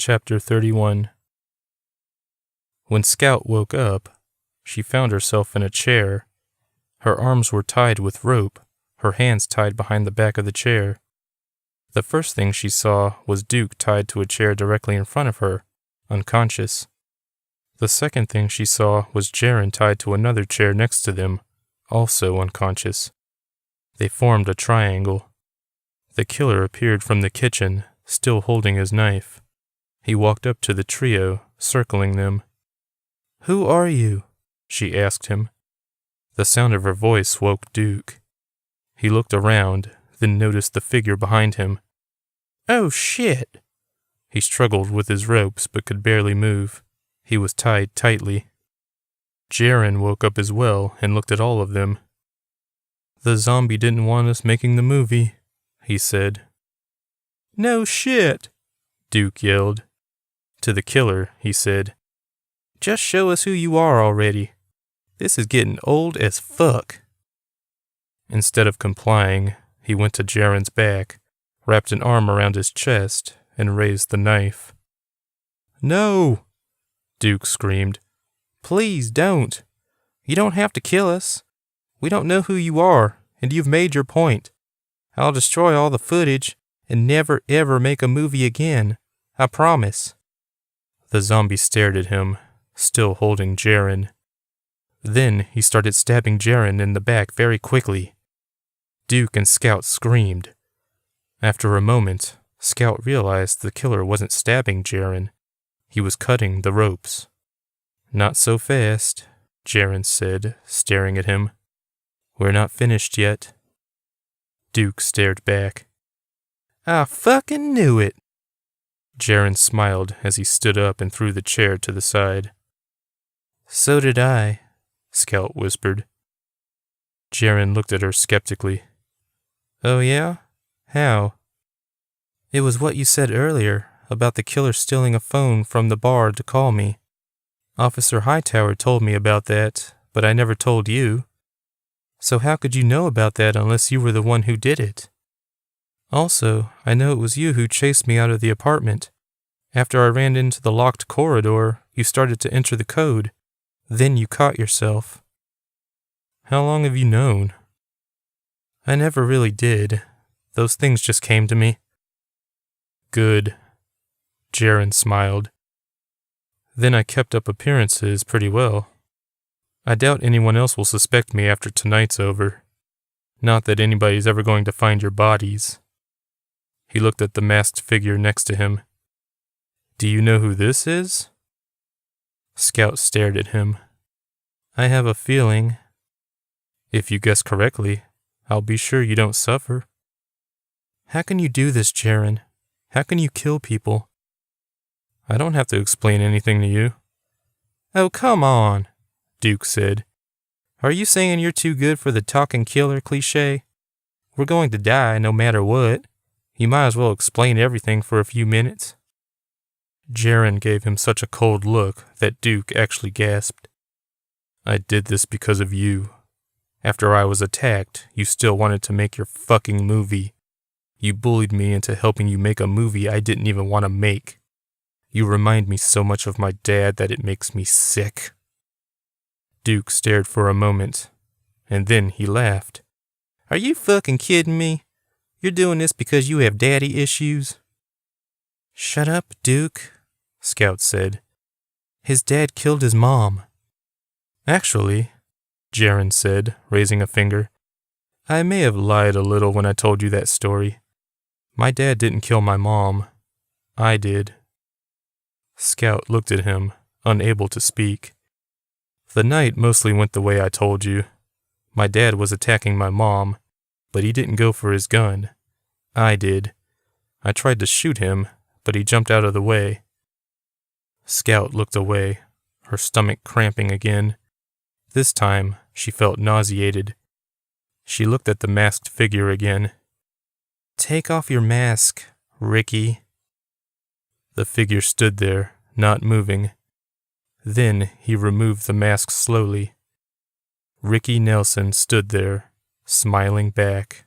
Chapter 31. When Scout woke up, she found herself in a chair. Her arms were tied with rope, her hands tied behind the back of the chair. The first thing she saw was Duke tied to a chair directly in front of her, unconscious. The second thing she saw was Jaren tied to another chair next to them, also unconscious. They formed a triangle. The killer appeared from the kitchen, still holding his knife. He walked up to the trio, circling them. "Who are you?" she asked him. The sound of her voice woke Duke. He looked around, then noticed the figure behind him. "Oh, shit!" He struggled with his ropes but could barely move. He was tied tightly. Jaren woke up as well and looked at all of them. "The zombie didn't want us making the movie," he said. "No shit!" Duke yelled. To the killer, he said, "Just show us who you are already. This is getting old as fuck." Instead of complying, he went to Jaren's back, wrapped an arm around his chest, and raised the knife. "No!" Duke screamed. "Please don't. You don't have to kill us. We don't know who you are, and you've made your point. I'll destroy all the footage and never ever make a movie again. I promise." The zombie stared at him, still holding Jaren. Then he started stabbing Jaren in the back very quickly. Duke and Scout screamed. After a moment, Scout realized the killer wasn't stabbing Jaren. He was cutting the ropes. "Not so fast," Jaren said, staring at him. "We're not finished yet." Duke stared back. "I fucking knew it." Jaren smiled as he stood up and threw the chair to the side. "So did I," Scout whispered. Jaren looked at her skeptically. "Oh yeah? How?" "It was what you said earlier about the killer stealing a phone from the bar to call me. Officer Hightower told me about that, but I never told you. So how could you know about that unless you were the one who did it? Also, I know it was you who chased me out of the apartment. After I ran into the locked corridor, you started to enter the code. Then you caught yourself." "How long have you known?" "I never really did. Those things just came to me." "Good." Jaren smiled. "Then I kept up appearances pretty well. I doubt anyone else will suspect me after tonight's over. Not that anybody's ever going to find your bodies." He looked at the masked figure next to him. "Do you know who this is?" Scout stared at him. "I have a feeling. If you guess correctly, I'll be sure you don't suffer." "How can you do this, Jaren? How can you kill people?" "I don't have to explain anything to you." "Oh, come on," Duke said. "Are you saying you're too good for the talking killer cliché? We're going to die no matter what. You might as well explain everything for a few minutes." Jaren gave him such a cold look that Duke actually gasped. "I did this because of you. After I was attacked, you still wanted to make your fucking movie. You bullied me into helping you make a movie I didn't even want to make. You remind me so much of my dad that it makes me sick." Duke stared for a moment, and then he laughed. "Are you fucking kidding me? You're doing this because you have daddy issues?" "Shut up, Duke," Scout said. "His dad killed his mom." "Actually," Jaren said, raising a finger, "I may have lied a little when I told you that story. My dad didn't kill my mom. I did." Scout looked at him, unable to speak. "The night mostly went the way I told you. My dad was attacking my mom, but he didn't go for his gun. I did. I tried to shoot him, but he jumped out of the way." Scout looked away, her stomach cramping again. This time, she felt nauseated. She looked at the masked figure again. "Take off your mask, Ricky." The figure stood there, not moving. Then he removed the mask slowly. Ricky Nelson stood there, smiling back.